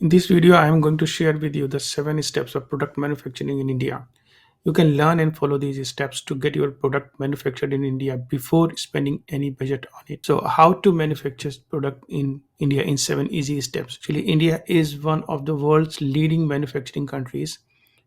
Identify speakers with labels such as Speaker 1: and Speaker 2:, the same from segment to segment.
Speaker 1: In this video, I am going to share with you the 7 steps of product manufacturing in India. You can learn and follow these steps to get your product manufactured in India before spending any budget on it. So, how to manufacture product in India in 7 easy steps. Actually, India is one of the world's leading manufacturing countries.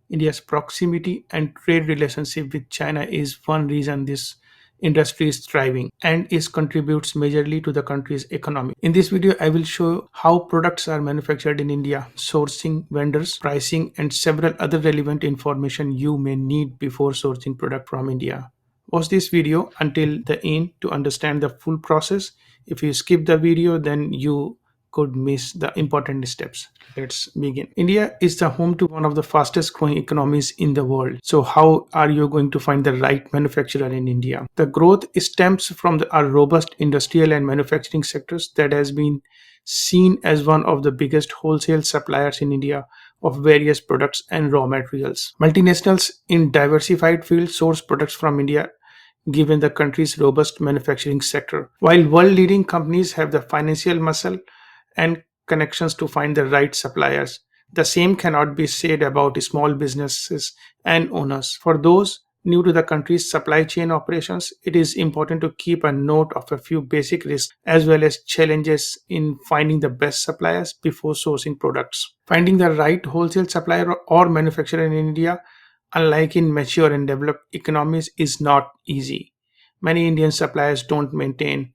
Speaker 1: India's proximity and trade relationship with China is one reason this industry is thriving and is contributes majorly to the country's economy. In this video, I will show how products are manufactured in India, sourcing, vendors, pricing, and several other relevant information you may need before sourcing product from India. Watch this video until the end to understand the full process. If you skip the video, then you could miss the important steps. Let's begin. India is the home to one of the fastest growing economies in the world. So, how are you going to find the right manufacturer in India? The growth stems from our robust industrial and manufacturing sectors that has been seen as one of the biggest wholesale suppliers in India of various products and raw materials. Multinationals in diversified fields source products from India given the country's robust manufacturing sector. While world leading companies have the financial muscle and connections to find the right suppliers, the same cannot be said about small businesses and owners. For those new to the country's supply chain operations, it is important to keep a note of a few basic risks as well as challenges in finding the best suppliers before sourcing products. Finding the right wholesale supplier or manufacturer in India, unlike in mature and developed economies, is not easy. Many Indian suppliers don't maintain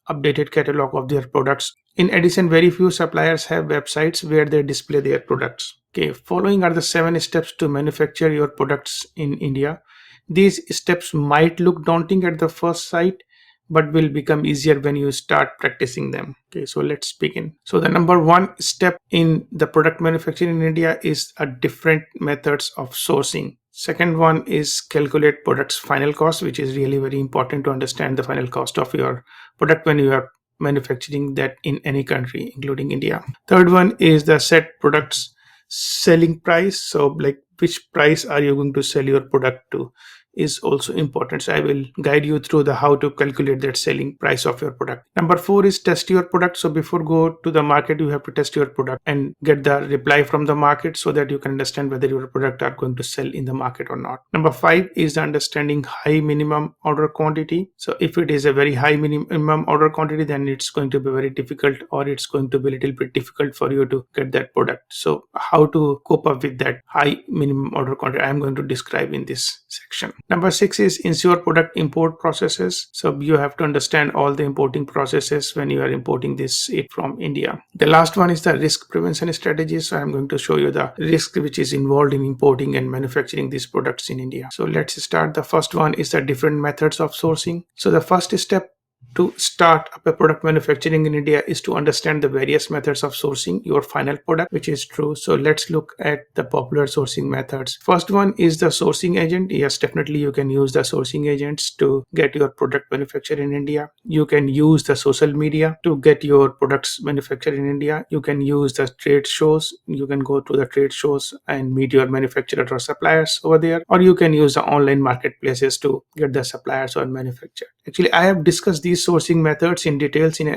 Speaker 1: updated catalog of their products. In addition, very few suppliers have websites where they display their products. Okay, following are the 7 steps to manufacture your products in India. These steps might look daunting at the first sight, but will become easier when you start practicing them. Okay, so let's begin. So the number one step in the product manufacturing in India is a different methods of sourcing. Second one is calculate product's final cost, which is really very important to understand the final cost of your product when you are manufacturing that in any country, including India. Third one is the set product's selling price. So like which price are you going to sell your product to is also important. So I will guide you through the how to calculate that selling price of your product. Number 4 is test your product. So before go to the market, you have to test your product and get the reply from the market so that you can understand whether your product are going to sell in the market or not. Number 5 is the understanding high minimum order quantity. So if it is a very high minimum order quantity, then it's going to be very difficult, or it's going to be a little bit difficult for you to get that product. So how to cope up with that high minimum order quantity, I'm going to describe in this section. Number 6 is ensure product import processes. So you have to understand all the importing processes when you are importing this from India. The last one is the risk prevention strategies. So I'm going to show you the risk which is involved in importing and manufacturing these products in India. So let's start. The first one is the different methods of sourcing. So the first step to start up a product manufacturing in India is to understand the various methods of sourcing your final product, which is true. So let's look at the popular sourcing methods. First one is the sourcing agent. Yes, definitely you can use the sourcing agents to get your product manufactured in India. You can use the social media to get your products manufactured in India. You can use the trade shows. You can go to the trade shows and meet your manufacturer or suppliers over there, or you can use the online marketplaces to get the suppliers or manufacturer. Actually, I have discussed these sourcing methods in details in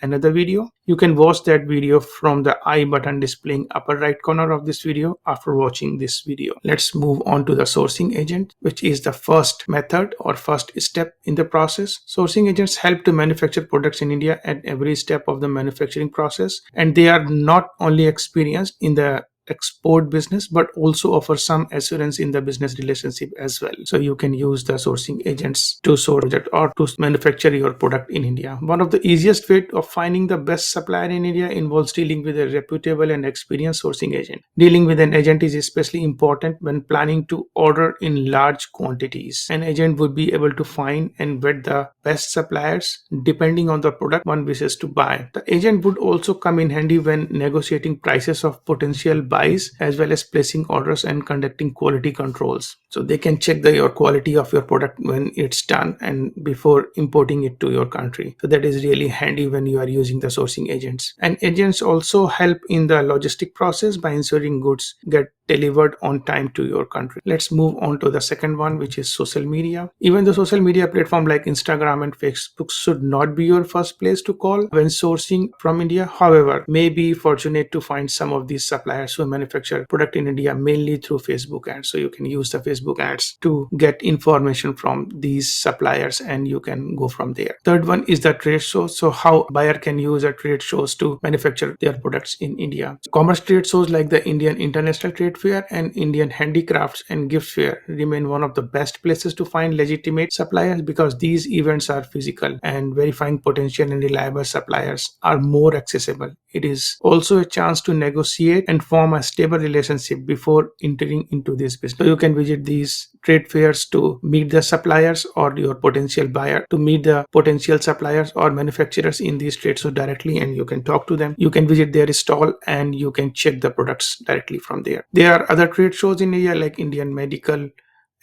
Speaker 1: another video. You can watch that video from the I button displaying upper right corner of this video after watching this video. Let's move on to the sourcing agent, which is the first method or first step in the process. Sourcing agents help to manufacture products in India at every step of the manufacturing process, and they are not only experienced in the export business but also offer some assurance in the business relationship as well. So you can use the sourcing agents to source project or to manufacture your product in India. One of the easiest way of finding the best supplier in India involves dealing with a reputable and experienced sourcing agent. Dealing with an agent is especially important when planning to order in large quantities. An agent would be able to find and vet the best suppliers depending on the product one wishes to buy. The agent would also come in handy when negotiating prices of potential buys as well as placing orders and conducting quality controls. So they can check your quality of your product when it's done and before importing it to your country. So that is really handy when you are using the sourcing agents. And agents also help in the logistic process by ensuring goods get delivered on time to your country. Let's move on to the second one, which is social media. Even the social media platform like Instagram and Facebook should not be your first place to call when sourcing from India. However, may be fortunate to find some of these suppliers who manufacture product in India mainly through Facebook ads. So you can use the Facebook ads to get information from these suppliers and you can go from there. Third one is the trade shows. So how buyer can use a trade shows to manufacture their products in India. Commerce trade shows like the Indian International Trade Fair and Indian Handicrafts and Gifts Fair remain one of the best places to find legitimate suppliers because these events are physical and verifying potential and reliable suppliers are more accessible. It is also a chance to negotiate and form a stable relationship before entering into this business. So you can visit these trade fairs to meet the suppliers or your potential buyer to meet the potential suppliers or manufacturers in these trade shows directly, and you can talk to them. You can visit their stall and you can check the products directly from there. There are other trade shows in India like Indian Medical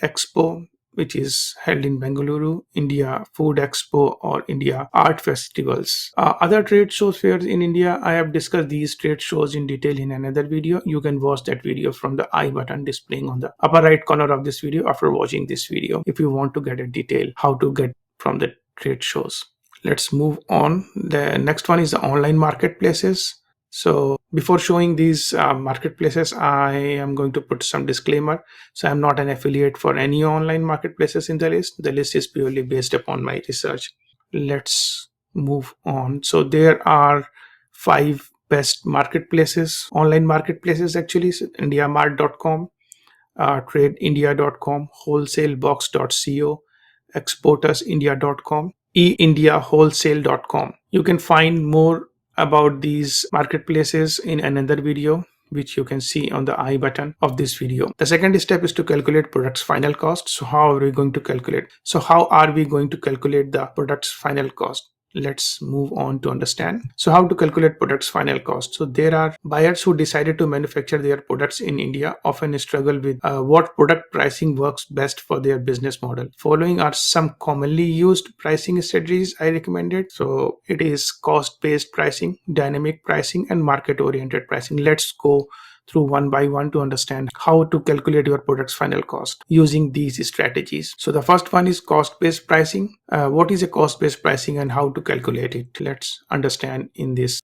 Speaker 1: Expo, which is held in Bengaluru, India Food Expo, or India Art Festivals. Other trade shows fairs in India, I have discussed these trade shows in detail in another video. You can watch that video from the I button displaying on the upper right corner of this video after watching this video if you want to get a detail how to get from the trade shows. Let's move on. The next one is the online marketplaces. So before showing these marketplaces, I am going to put some disclaimer. So I'm not an affiliate for any online marketplaces in the list. The list is purely based upon my research. Let's move on. So there are 5 best marketplaces, online marketplaces actually. So IndiaMart.com, TradeIndia.com, WholesaleBox.co, ExportersIndia.com, eIndiaWholesale.com. You can find more about these marketplaces in another video which you can see on the I button of this video. The second step is to calculate product's final cost. So how are we going to calculate? So how are we going to calculate the product's final cost? Let's move on to understand. So how to calculate products final cost. So there are buyers who decided to manufacture their products in India often struggle with what product pricing works best for their business model. Following are some commonly used pricing strategies I recommended. So it is cost-based pricing, dynamic pricing, and market-oriented pricing. Let's go through one by one to understand how to calculate your product's final cost using these strategies. So the first one is cost-based pricing. What is a cost-based pricing and how to calculate it? Let's understand in this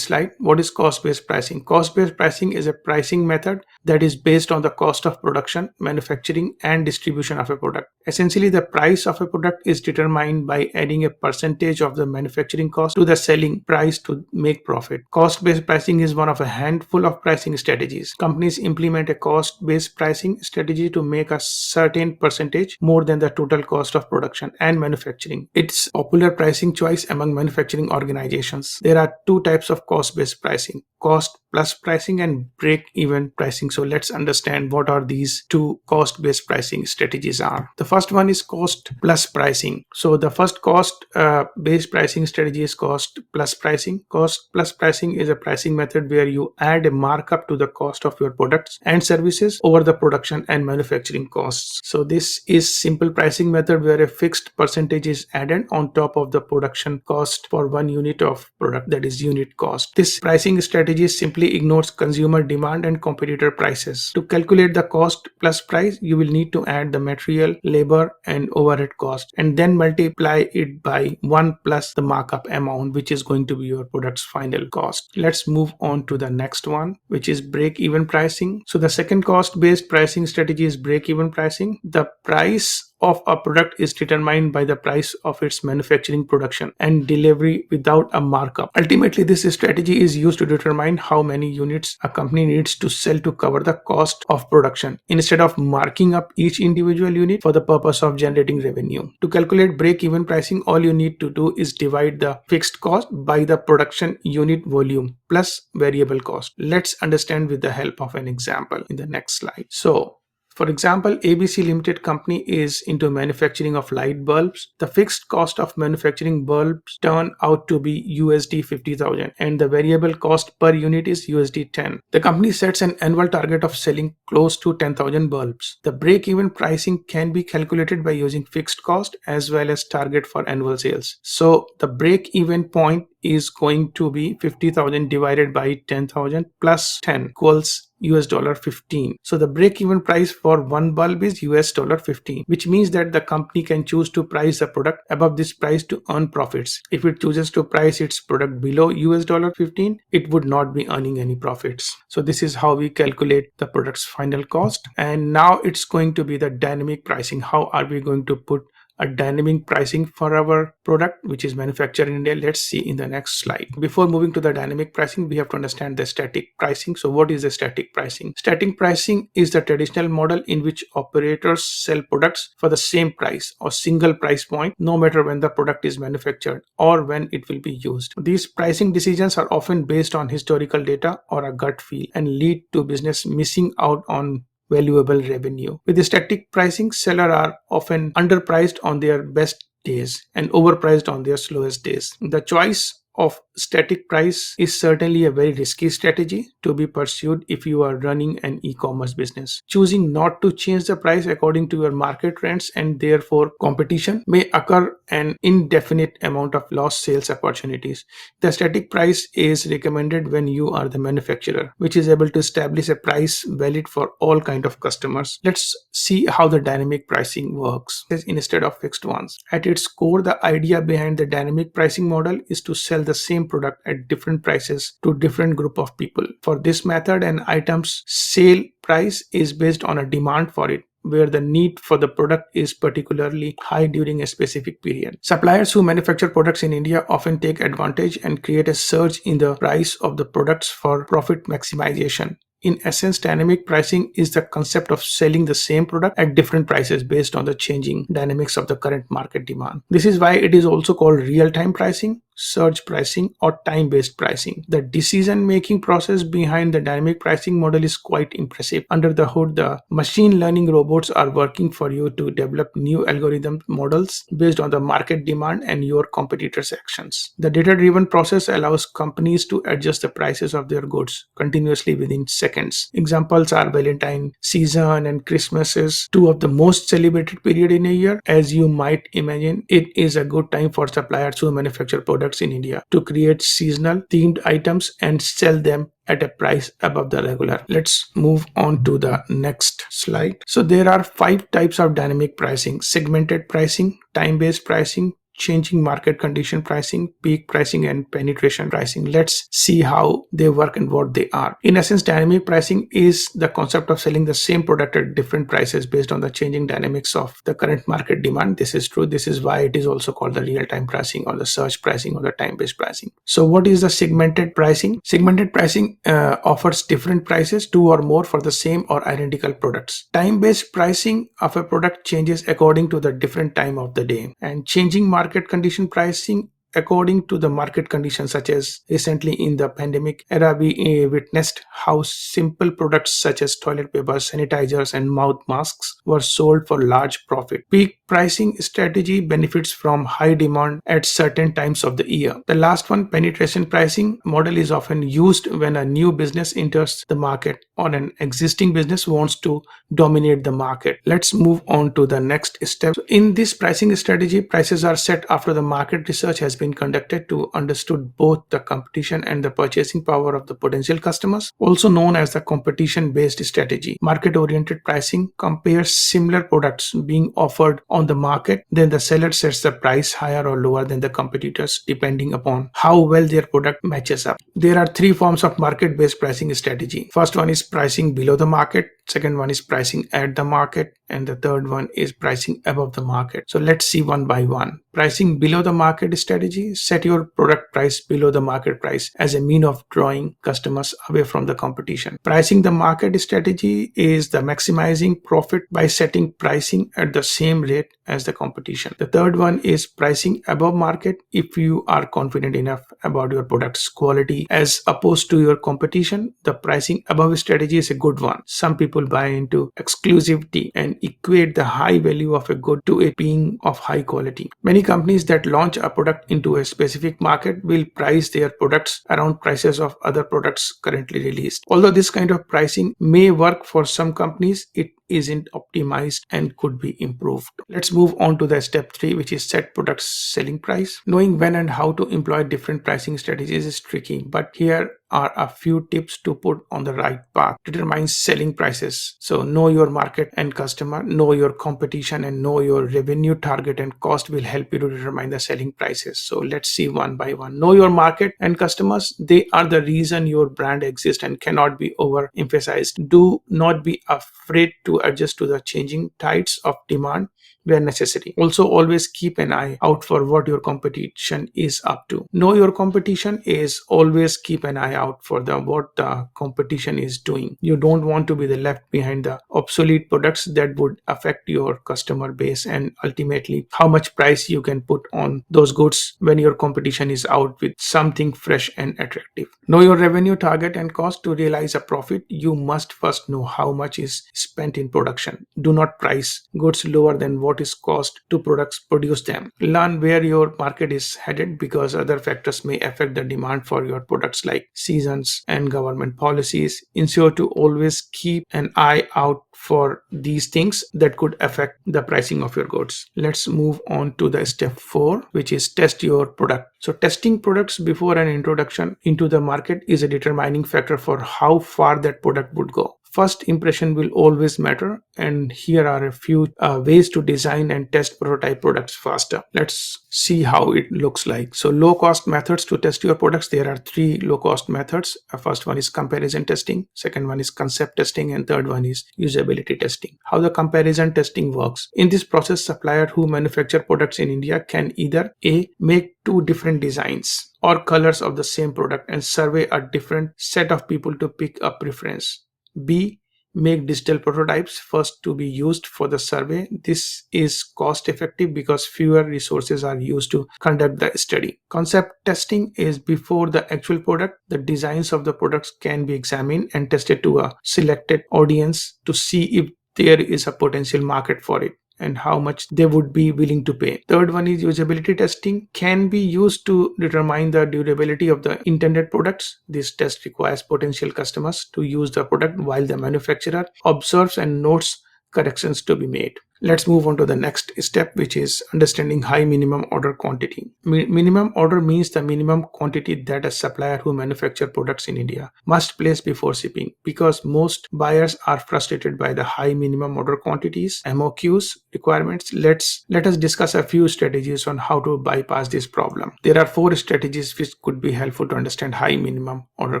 Speaker 1: slide. What is cost-based pricing? Cost-based pricing is a pricing method that is based on the cost of production, manufacturing, and distribution of a product. Essentially, the price of a product is determined by adding a percentage of the manufacturing cost to the selling price to make profit. Cost-based pricing is one of a handful of pricing strategies. Companies implement a cost-based pricing strategy to make a certain percentage more than the total cost of production and manufacturing. It's a popular pricing choice among manufacturing organizations. There are 2 types of cost-based pricing: cost plus pricing and break-even pricing. So let's understand what are these 2 cost-based pricing strategies are. The first one is cost plus pricing. So the first cost-based pricing strategy is cost plus pricing. Cost plus pricing is a pricing method where you add a markup to the cost of your products and services over the production and manufacturing costs. So this is simple pricing method where a fixed percentage is added on top of the production cost for 1 unit of product, that is unit cost. This pricing strategy simply ignores consumer demand and competitor prices. To calculate the cost plus price, you will need to add the material, labor, and overhead cost and then multiply it by 1 plus the markup amount, which is going to be your product's final cost. Let's move on to the next one, which is break-even pricing. So the second cost-based pricing strategy is break-even pricing. The price of a product is determined by the price of its manufacturing, production, and delivery without a markup. Ultimately, this strategy is used to determine how many units a company needs to sell to cover the cost of production, instead of marking up each individual unit for the purpose of generating revenue. To calculate break-even pricing, all you need to do is divide the fixed cost by the production unit volume plus variable cost. Let's understand with the help of an example in the next slide. So for example, ABC Limited Company is into manufacturing of light bulbs. The fixed cost of manufacturing bulbs turn out to be USD 50,000 and the variable cost per unit is USD 10. The company sets an annual target of selling close to 10,000 bulbs. The break-even pricing can be calculated by using fixed cost as well as target for annual sales. So the break-even point is going to be 50,000 divided by 10,000 plus 10 equals $15. So the break-even price for one bulb is $15, which means that the company can choose to price the product above this price to earn profits. If it chooses to price its product below $15, it would not be earning any profits. So this is how we calculate the product's final cost. And now it's going to be the dynamic pricing. How are we going to put a dynamic pricing for our product which is manufactured in India? Let's see in the next slide. Before moving to the dynamic pricing, we have to understand the static pricing. So what is the static pricing? Static pricing is the traditional model in which operators sell products for the same price or single price point, no matter when the product is manufactured or when it will be used. These pricing decisions are often based on historical data or a gut feel and lead to business missing out on valuable revenue. With the static pricing, sellers are often underpriced on their best days and overpriced on their slowest days. The choice of static price is certainly a very risky strategy to be pursued if you are running an e-commerce business. Choosing not to change the price according to your market trends and therefore competition may occur an indefinite amount of lost sales opportunities. The static price is recommended when you are the manufacturer, which is able to establish a price valid for all kind of customers. Let's see how the dynamic pricing works instead of fixed ones. At its core, the idea behind the dynamic pricing model is to sell the same product at different prices to different group of people. For this method, an item's sale price is based on a demand for it, where the need for the product is particularly high during a specific period. Suppliers who manufacture products in India often take advantage and create a surge in the price of the products for profit maximization. In essence, dynamic pricing is the concept of selling the same product at different prices based on the changing dynamics of the current market demand. This is why it is also called real-time pricing, surge pricing, or time-based pricing. The decision-making process behind the dynamic pricing model is quite impressive. Under the hood, the machine learning robots are working for you to develop new algorithm models based on the market demand and your competitors' actions. The data-driven process allows companies to adjust the prices of their goods continuously within seconds. Examples are Valentine season and Christmas is two of the most celebrated period in a year. As you might imagine, it is a good time for suppliers who manufacture products in India to create seasonal themed items and sell them at a price above the regular. Let's move on to the next slide. So there are 5 types of dynamic pricing: segmented pricing, time-based pricing, changing market condition pricing, peak pricing, and penetration pricing. Let's see how they work and what they are. In essence, dynamic pricing is the concept of selling the same product at different prices based on the changing dynamics of the current market demand. This is true. This is why it is also called the real-time pricing or the surge pricing or the time-based pricing. So what is the segmented pricing? Segmented pricing offers different prices, 2 or more, for the same or identical products. Time-based pricing of a product changes according to the different time of the day, and changing market condition pricing according to the market conditions, such as recently in the pandemic era we witnessed how simple products such as toilet paper, sanitizers, and mouth masks were sold for large profit. Peak pricing strategy benefits from high demand at certain times of the year. The last one, penetration pricing model, is often used when a new business enters the market or an existing business wants to dominate the market. Let's move on to the next step. So in this pricing strategy, prices are set after the market research has been conducted to understood both the competition and the purchasing power of the potential customers, also known as the competition-based strategy. Market-oriented pricing compares similar products being offered on the market, then the seller sets the price higher or lower than the competitors depending upon how well their product matches up. There are 3 forms of market-based pricing strategy. First one is pricing below the market, second one is pricing at the market, and the third one is pricing above the market. So let's see one by one. Pricing below the market strategy: set your product price below the market price as a mean of drawing customers away from the competition. Pricing the market strategy is the maximizing profit by setting pricing at the same rate as the competition. The third one is pricing above market if you are confident enough about your product's quality as opposed to your competition. The pricing above strategy is a good one. Some people buy into exclusivity and equate the high value of a good to it being of high quality. Many companies that launch a product into a specific market will price their products around prices of other products currently released. Although this kind of pricing may work for some companies, it isn't optimized and could be improved. Let's move on to the step 3, which is set product selling price. Knowing when and how to employ different pricing strategies is tricky, but here are a few tips to put on the right path. Determine selling prices. So know your market and customer, know your competition, and know your revenue target and cost will help you to determine the selling prices. So let's see one by one. Know your market and customers. They are the reason your brand exists and cannot be overemphasized. Do not be afraid to adjust to the changing tides of demand where necessary. Also, always keep an eye out for what your competition is up to. Know your competition is always keep an eye out for what the competition is doing. You don't want to be the left behind the obsolete products that would affect your customer base and ultimately how much price you can put on those goods when your competition is out with something fresh and attractive. Know your revenue target and cost. To realize a profit, you must first know how much is spent in production. Do not price goods lower than what is cost to produce them. Learn where your market is headed because other factors may affect the demand for your products like seasons and government policies. Ensure to always keep an eye out for these things that could affect the pricing of your goods. Let's move on to the step 4, which is test your product. So testing products before an introduction into the market is a determining factor for how far that product would go. First impression will always matter, and here are a few ways to design and test prototype products faster. Let's see how it looks like. So low cost methods to test your products. There are 3 low cost methods. First one is comparison testing, second one is concept testing, and third one is usability testing. How the comparison testing works. In this process, suppliers who manufacture products in India can either A, make 2 different designs or colors of the same product and survey a different set of people to pick a preference. B, make digital prototypes first to be used for the survey. This is cost effective because fewer resources are used to conduct the study. Concept testing is before the actual product. The designs of the products can be examined and tested to a selected audience to see if there is a potential market for it and how much they would be willing to pay. Third one is usability testing, can be used to determine the durability of the intended products. This test requires potential customers to use the product while the manufacturer observes and notes corrections to be made. Let's move on to the next step, which is understanding high minimum order quantity. Minimum order means the minimum quantity that a supplier who manufactures products in India must place before shipping. Because most buyers are frustrated by the high minimum order quantities, MOQs requirements, let us discuss a few strategies on how to bypass this problem. There are 4 strategies which could be helpful to understand high minimum order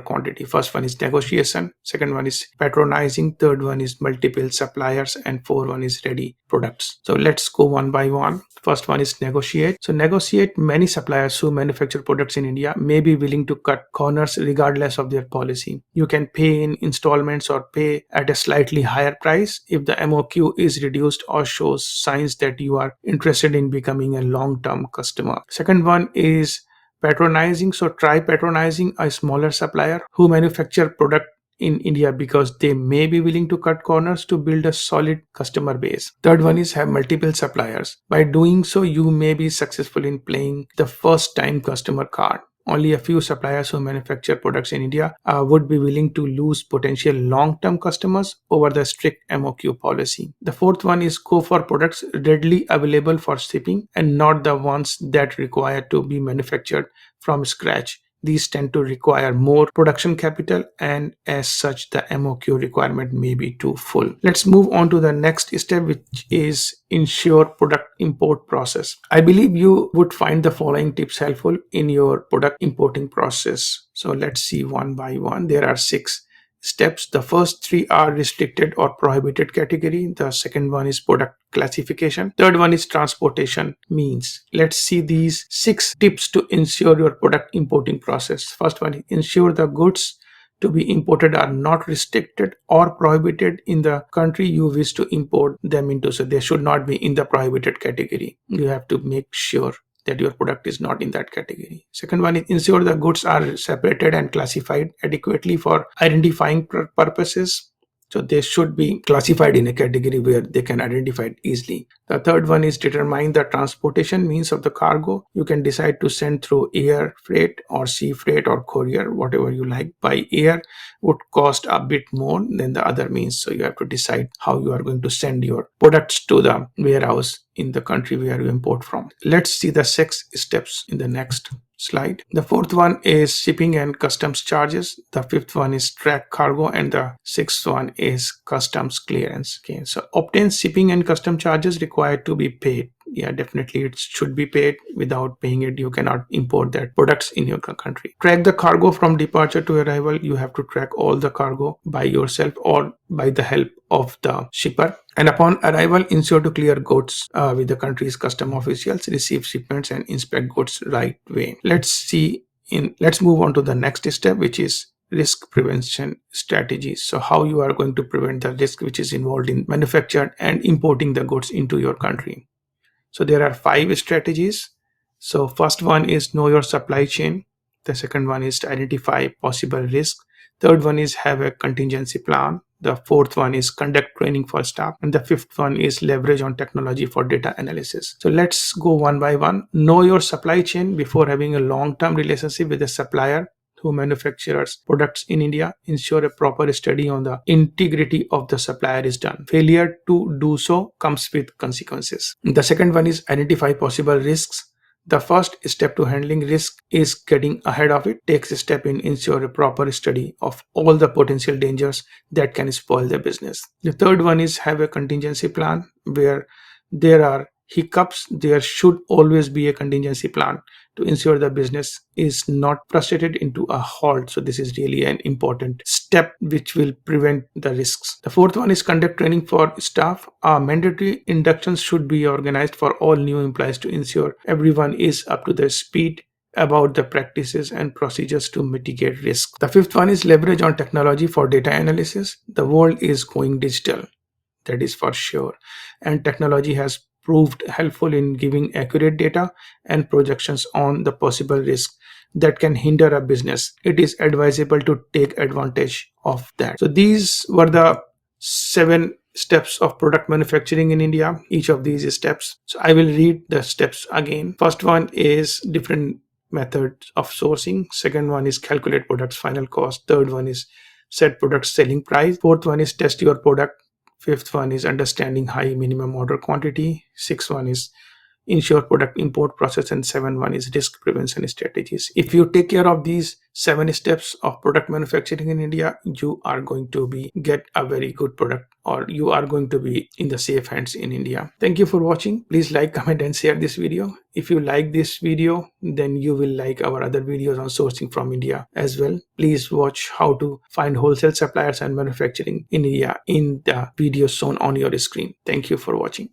Speaker 1: quantity. First one is negotiation, second one is patronizing, third one is multiple suppliers, and fourth one is ready products. So let's go one by one. First one is negotiate. So negotiate. Many suppliers who manufacture products in India may be willing to cut corners regardless of their policy. You can pay in installments or pay at a slightly higher price if the MOQ is reduced or shows signs that you are interested in becoming a long-term customer. Second one is patronizing. So try patronizing a smaller supplier who manufacture product in India because they may be willing to cut corners to build a solid customer base. Third one is have multiple suppliers. By doing so, you may be successful in playing the first time customer card. Only a few suppliers who manufacture products in India would be willing to lose potential long-term customers over the strict MOQ policy. The fourth one is go for products readily available for shipping and not the ones that require to be manufactured from scratch. These tend to require more production capital, and as such, the MOQ requirement may be too full. Let's move on to the next step, which is ensure product import process. I believe you would find the following tips helpful in your product importing process. So let's see one by one. There are 6 steps. The first 3 are restricted or prohibited category. The second one is product classification. Third one is transportation means. Let's see these 6 tips to ensure your product importing process. First one, ensure the goods to be imported are not restricted or prohibited in the country you wish to import them into. So they should not be in the prohibited category. You have to make sure that your product is not in that category. Second one is ensure the goods are separated and classified adequately for identifying purposes. So they should be classified in a category where they can identify it easily. The third one is determine the transportation means of the cargo. You can decide to send through air freight or sea freight or courier, whatever you like. By air would cost a bit more than the other means. So you have to decide how you are going to send your products to the warehouse in the country where you import from. Let's see the 6 steps in the next slide. The fourth one is shipping and customs charges. The fifth one is track cargo, and the sixth one is customs clearance. Okay, so obtain shipping and custom charges required to be paid. Yeah, definitely it should be paid. Without paying it, you cannot import that products in your country. Track the cargo from departure to arrival. You have to track all the cargo by yourself or by the help of the shipper. And upon arrival, ensure to clear goods with the country's custom officials, receive shipments and inspect goods right way. Let's move on to the next step, which is risk prevention strategies. So how you are going to prevent the risk which is involved in manufactured and importing the goods into your country. So there are 5 strategies. So first one is know your supply chain. The second one is to identify possible risk. Third one is have a contingency plan. The fourth one is conduct training for staff. And the fifth one is leverage on technology for data analysis. So let's go one by one. Know your supply chain before having a long-term relationship with a supplier who manufactures products in India. Ensure a proper study on the integrity of the supplier is done. Failure to do so comes with consequences. The second one is identify possible risks. The first step to handling risk is getting ahead of it. Takes a step in ensure a proper study of all the potential dangers that can spoil the business. The third one is have a contingency plan. Where there are hiccups, there should always be a contingency plan to ensure the business is not frustrated into a halt. So this is really an important step which will prevent the risks. The fourth one is conduct training for staff. Mandatory inductions should be organized for all new employees to ensure everyone is up to their speed about the practices and procedures to mitigate risk. The fifth one is leverage on technology for data analysis. The world is going digital, that is for sure, and technology has proved helpful in giving accurate data and projections on the possible risk that can hinder a business. It is advisable to take advantage of that. So these were the 7 steps of product manufacturing in India, each of these steps. So I will read the steps again. First one is different methods of sourcing. Second one is calculate product's final cost. Third one is set product selling price. Fourth one is test your product. Fifth one is understanding high minimum order quantity. Sixth one is ensure product import process, and 7th one is risk prevention strategies. If you take care of these 7 steps of product manufacturing in India, you are going to get a very good product, or you are going to be in the safe hands in India. Thank you for watching. Please like, comment and share this video. If you like this video, then you will like our other videos on sourcing from India as well. Please watch how to find wholesale suppliers and manufacturing in India in the videos shown on your screen. Thank you for watching.